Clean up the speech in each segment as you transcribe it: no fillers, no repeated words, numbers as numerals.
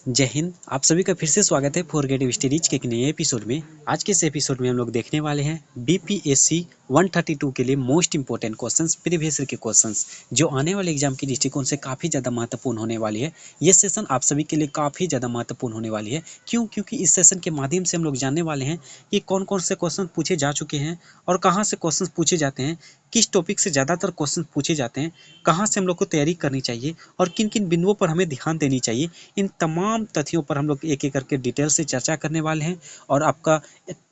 जय हिंद। आप सभी का फिर से स्वागत है फॉरगेटिव स्टडीज के एक नए एपिसोड में। आज के इस एपिसोड में हम लोग देखने वाले हैं बीपीएससी 132 के लिए most important questions, previous year के क्वेश्चंस जो आने वाले एग्जाम के दृष्टिकोण से काफ़ी ज़्यादा महत्वपूर्ण होने वाली है। ये सेशन आप सभी के लिए काफ़ी ज़्यादा महत्वपूर्ण होने वाली है। क्यों? क्योंकि इस सेशन के माध्यम से हम लोग जानने वाले हैं कि कौन कौन से क्वेश्चन पूछे जा चुके हैं और कहाँ से क्वेश्चन पूछे जाते हैं, किस टॉपिक से ज़्यादातर क्वेश्चन पूछे जाते हैं, कहाँ से हम लोग को तैयारी करनी चाहिए और किन किन बिंदुओं पर हमें ध्यान देनी चाहिए। इन तमाम तथ्यों पर हम लोग एक एक करके डिटेल से चर्चा करने वाले हैं और आपका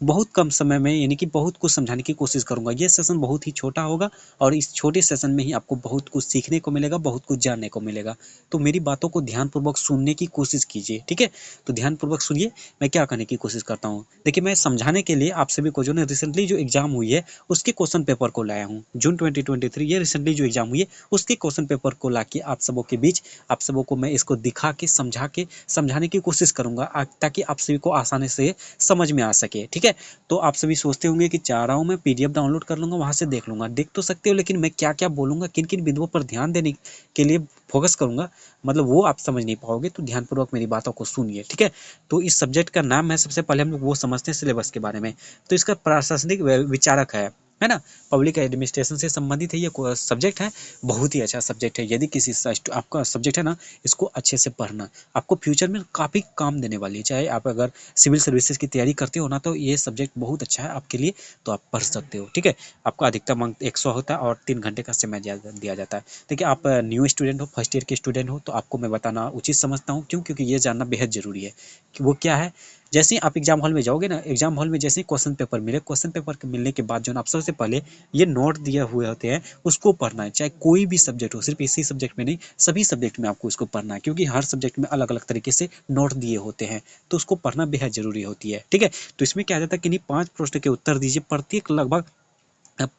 बहुत कम समय में यानी कि बहुत कुछ समझाने की कोशिश करूंगा। ये सेशन बहुत ही छोटा होगा और इस छोटे सेशन में ही आपको बहुत कुछ सीखने को मिलेगा, बहुत कुछ जानने को मिलेगा। तो मेरी बातों को ध्यानपूर्वक सुनने की कोशिश कीजिए, ठीक है? तो ध्यानपूर्वक सुनिए मैं क्या कहने की कोशिश करता हूँ। देखिए, मैं समझाने के लिए आप सभी को जो है रिसेंटली जो एग्जाम हुई है उसके क्वेश्चन पेपर को लाया हूँ। जून 2023 ये रिसेंटली जो एग्जाम हुई है उसके क्वेश्चन पेपर को ला के आप सबों के बीच आप सबों को मैं इसको दिखा के समझाने की कोशिश करूंगा ताकि आप सभी को आसानी से समझ में आ सके, ठीक है? तो आप सभी सोचते होंगे कि चाह रहा हूँ मैं पीडीएफ डाउनलोड कर लूंगा, वहां से देख लूंगा। देख तो सकते हो, लेकिन मैं क्या क्या बोलूंगा, किन किन बिंदुओं पर ध्यान देने के लिए फोकस करूंगा, मतलब वो आप समझ नहीं पाओगे। तो ध्यानपूर्वक मेरी बातों को सुनिए, ठीक है? तो इस सब्जेक्ट का नाम है, सबसे पहले हम लोग वो समझते हैं सिलेबस के बारे में। तो इसका प्रशासनिक विचारक है ना, पब्लिक एडमिनिस्ट्रेशन से संबंधित है ये सब्जेक्ट है। बहुत ही अच्छा सब्जेक्ट है। यदि किसी आपका सब्जेक्ट है ना, इसको अच्छे से पढ़ना, आपको फ्यूचर में काफ़ी काम देने वाली है। चाहे आप अगर सिविल सर्विसेज की तैयारी करते हो ना, तो ये सब्जेक्ट बहुत अच्छा है आपके लिए, तो आप पढ़ सकते हो, ठीक है? आपका अधिकतम अंक 100 होता है और 3 घंटे का समय दिया जाता है। देखिए, आप न्यू स्टूडेंट हो, फर्स्ट ईयर के स्टूडेंट हो, तो आपको मैं बताना उचित समझता हूँ। क्यों? क्योंकि ये जानना बेहद जरूरी है कि वो क्या है। जैसे ही आप एग्जाम हॉल में जाओगे ना, एग्जाम हॉल में जैसे ही क्वेश्चन पेपर मिले, क्वेश्चन पेपर के मिलने के बाद जो आप सबसे पहले ये नोट दिए हुए होते हैं उसको पढ़ना है। चाहे कोई भी सब्जेक्ट हो, सिर्फ इसी सब्जेक्ट में नहीं, सभी सब्जेक्ट में आपको इसको पढ़ना है, क्योंकि हर सब्जेक्ट में अलग अलग तरीके से नोट दिए होते हैं, तो उसको पढ़ना बेहद जरूरी होती है, ठीक है? तो इसमें क्या जाता है कि 5 प्रश्न के उत्तर दीजिए, प्रत्येक लगभग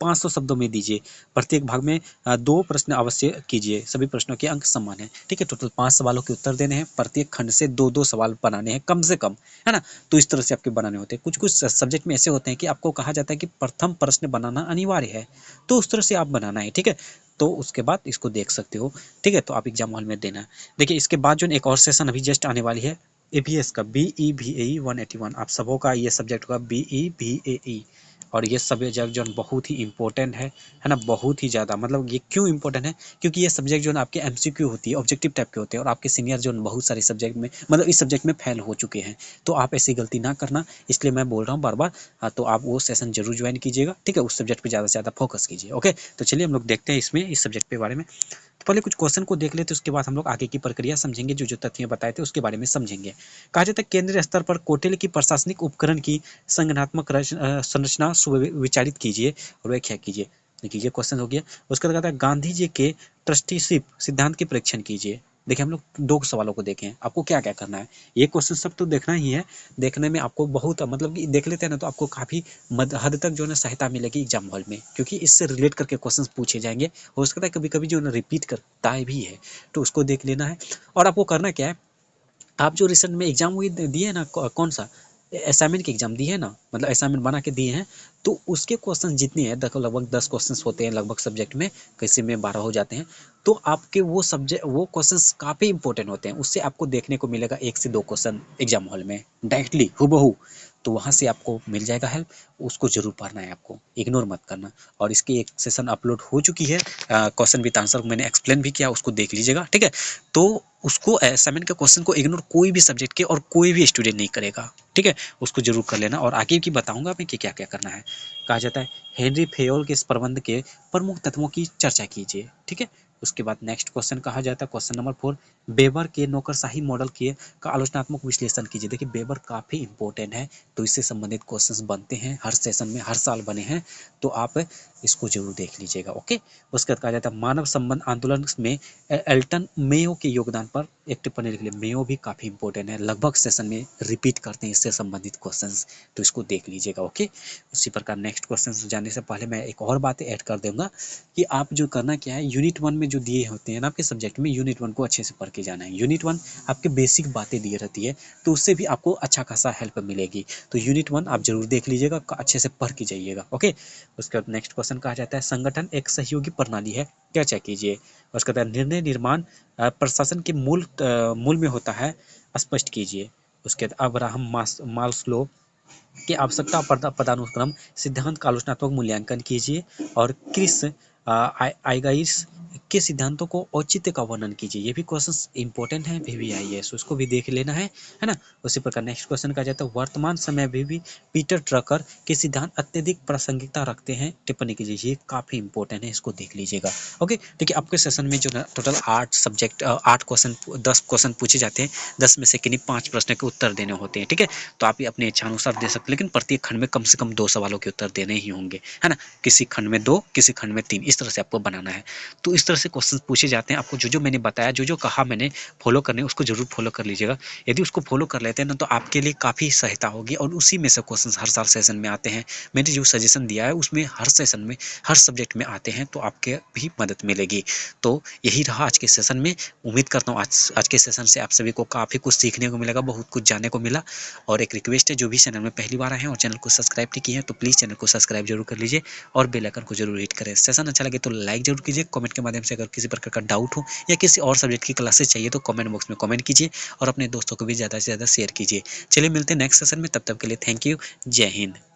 500 शब्दों में दीजिए। प्रत्येक भाग में 2 प्रश्न अवश्य कीजिए। सभी प्रश्नों के अंक समान है, ठीक है? टोटल 5 सवालों के उत्तर देने हैं। प्रत्येक खंड से 2-2 सवाल बनाने हैं कम से कम, है ना? तो इस तरह से आपके बनाने होते हैं। कुछ-कुछ सब्जेक्ट में ऐसे होते हैं कि आपको कहा जाता है कि प्रथम प्रश्न बनाना अनिवार्य है, तो उस तरह से आप बनाना है, ठीक है? तो उसके बाद इसको देख सकते हो, ठीक है? तो आप एग्जाम हॉल में देना। देखिए, इसके बाद जो एक और सेशन अभी जस्ट आने वाली है, ईवीएस का, BEVAE 181। आप सबों का ये सब्जेक्ट होगा BEVAE। और ये सब्जेक्ट जो बहुत ही इंपॉर्टेंट है ना, बहुत ही ज़्यादा। मतलब ये क्यों इंपॉर्टेंट है? क्योंकि ये सब्जेक्ट जो है आपके एमसीक्यू होती है, ऑब्जेक्टिव टाइप के होते हैं, और आपके सीनियर जो बहुत सारे सब्जेक्ट में, मतलब इस सब्जेक्ट में फेल हो चुके हैं। तो आप ऐसी गलती ना करना, इसलिए मैं बोल रहा हूँ बार बार। हाँ, तो आप वो सेशन जरूर ज्वाइन कीजिएगा, ठीक है? उस सब्जेक्ट पर ज़्यादा से ज़्यादा फोकस कीजिए, ओके? तो चलिए हम लोग देखते हैं इसमें, इस सब्जेक्ट के बारे में। तो पहले कुछ क्वेश्चन को देख लेते हैं, उसके बाद हम लोग आगे की प्रक्रिया समझेंगे। जो जो तथ्य बताए थे उसके बारे में समझेंगे। कहा जाता है केंद्रीय स्तर पर कौटिल्य की प्रशासनिक उपकरण की संगठनात्मक संरचना सुविचारित कीजिए और व्याख्या कीजिए। देखिए, ये क्वेश्चन हो गया। उसके बाद कहता है गांधी जी के ट्रस्टीशिप सिद्धांत के परीक्षण कीजिए। देखिए, हम लोग 2 सवालों को देखें, आपको क्या क्या करना है। ये क्वेश्चन सब तो देखना ही है। देखने में आपको बहुत, मतलब कि देख लेते हैं ना, तो आपको काफ़ी हद तक जो है ना सहायता मिलेगी एग्जाम हॉल में, क्योंकि इससे रिलेट करके क्वेश्चन पूछे जाएंगे। हो सकता है कभी कभी जो है ना रिपीट करता है भी है, तो उसको देख लेना है। और आपको करना क्या है, आप जो रिसेंट में एग्जाम हुई दिए ना, कौन सा असाइनमेंट की एग्जाम दी है ना, मतलब असाइनमेंट बना के दिए हैं, तो उसके क्वेश्चन जितने हैं, देखो लगभग 10 क्वेश्चन होते हैं लगभग सब्जेक्ट में, किसी में 12 हो जाते हैं। तो आपके वो सब्जेक्ट, वो क्वेश्चंस काफ़ी इंपॉर्टेंट होते हैं। उससे आपको देखने को मिलेगा 1 से 2 क्वेश्चन एग्जाम हॉल में डायरेक्टली हूबहू। तो वहाँ से आपको मिल जाएगा हेल्प, उसको जरूर पढ़ना है, आपको इग्नोर मत करना। और इसकी एक सेशन अपलोड हो चुकी है, क्वेश्चन विद आंसर मैंने एक्सप्लेन भी किया, उसको देख लीजिएगा, ठीक है? तो उसको असाइनमेंट के क्वेश्चन को इग्नोर कोई भी सब्जेक्ट के और कोई भी स्टूडेंट नहीं करेगा, ठीक है? उसको जरूर कर लेना। और आगे की बताऊंगा मैं कि क्या क्या करना है। कहा जाता है हेनरी फेयोल के इस प्रबंध के प्रमुख तत्वों की चर्चा कीजिए, ठीक है? उसके बाद नेक्स्ट क्वेश्चन कहा जाता है क्वेश्चन नंबर 4, बेबर के नौकरशाही मॉडल के का आलोचनात्मक विश्लेषण कीजिए। देखिए, बेबर काफ़ी इंपॉर्टेंट है, तो इससे संबंधित क्वेश्चंस बनते हैं हर सेशन में, हर साल बने हैं, तो आप इसको जरूर देख लीजिएगा, ओके? उसके बाद कहा जाता है मानव संबंध आंदोलन में एल्टन मेयो के योगदान पर एक टिप्पणी लिख ले। मेयो भी काफ़ी इंपॉर्टेंट है, लगभग सेशन में रिपीट करते हैं इससे संबंधित क्वेश्चंस, तो इसको देख लीजिएगा, ओके? उसी प्रकार नेक्स्ट क्वेश्चन जाने से पहले मैं एक और बात ऐड कर दूंगा कि आप जो करना क्या है, यूनिट 1 में जो दिए होते हैं ना आपके सब्जेक्ट में, यूनिट 1 को अच्छे से पढ़ के जाना है। यूनिट 1 आपके बेसिक बातें दी रहती है, तो उससे भी आपको अच्छा खासा हेल्प मिलेगी। तो यूनिट 1 आप जरूर देख लीजिएगा, अच्छे से पढ़ के जाइएगा, ओके? उसके बाद नेक्स्ट क्वेश्चन क्वेश्चन कहा जाता है संगठन एक सहयोगी प्रणाली है, चर्चा कीजिए। उसके बाद निर्णय निर्माण प्रशासन के मूल में होता है, स्पष्ट कीजिए। उसके बाद अब्राहम मास्लो की आवश्यकता पदानुक्रम सिद्धांत का आलोचनात्मक मूल्यांकन कीजिए। और क्रिस आइगाइस के सिद्धांतों को औचित्य का वर्णन कीजिए। ये भी क्वेश्चंस इंपॉर्टेंट है VVIS, उसको भी देख लेना है ना। उसी प्रकार नेक्स्ट क्वेश्चन कहा जाता है वर्तमान समय में भी पीटर ड्रकर के सिद्धांत अत्यधिक प्रासंगिकता रखते हैं, टिप्पणी कीजिए। ये काफी इंपॉर्टेंट है, इसको देख लीजिएगा। ओके, देखिए आपके सेशन में जो है टोटल 8 क्वेश्चन 10 क्वेश्चन पूछे जाते हैं, 10 में से किन्हीं 5 प्रश्न के उत्तर देने होते हैं, ठीक है। तो आप ये अपने इच्छानुसार दे सकते हैं, लेकिन प्रत्येक खंड में कम से कम 2 सवालों के उत्तर देने ही होंगे, है ना। किसी खंड में 2, किसी खंड में 3, इस तरह से आपको बनाना है। तो इस तरह से क्वेश्चन पूछे जाते हैं। आपको जो जो मैंने बताया, जो जो कहा मैंने फॉलो करने, उसको जरूर फॉलो कर लीजिएगा। यदि उसको फॉलो कर लेते हैं ना, तो आपके लिए काफ़ी सहायता होगी। और उसी में से क्वेश्चन हर साल सेशन में आते हैं। मैंने जो सजेशन दिया है उसमें हर सेशन में हर सब्जेक्ट में आते हैं, तो आपके भी मदद मिलेगी। तो यही रहा आज के सेशन में। उम्मीद करता हूँ आज के सेशन से आप सभी को काफ़ी कुछ सीखने को मिलेगा, बहुत कुछ जानने को मिला। और एक रिक्वेस्ट है, जो भी चैनल में पहली बार आए हैं और चैनल को सब्सक्राइब नहीं किए हैं, तो प्लीज़ चैनल को सब्सक्राइब जरूर कर लीजिए और बेल आइकन को जरूर हिट करें। सेशन अच्छा लगे तो लाइक जरूर कीजिए। कमेंट के माध्यम से अगर किसी प्रकार का डाउट हो या किसी और सब्जेक्ट की क्लासेस चाहिए तो कमेंट बॉक्स में कमेंट कीजिए और अपने दोस्तों को भी ज़्यादा से ज़्यादा शेयर कीजिए। चलिए मिलते हैं नेक्स्ट सेशन में, तब तक के लिए थैंक यू। जय हिंद।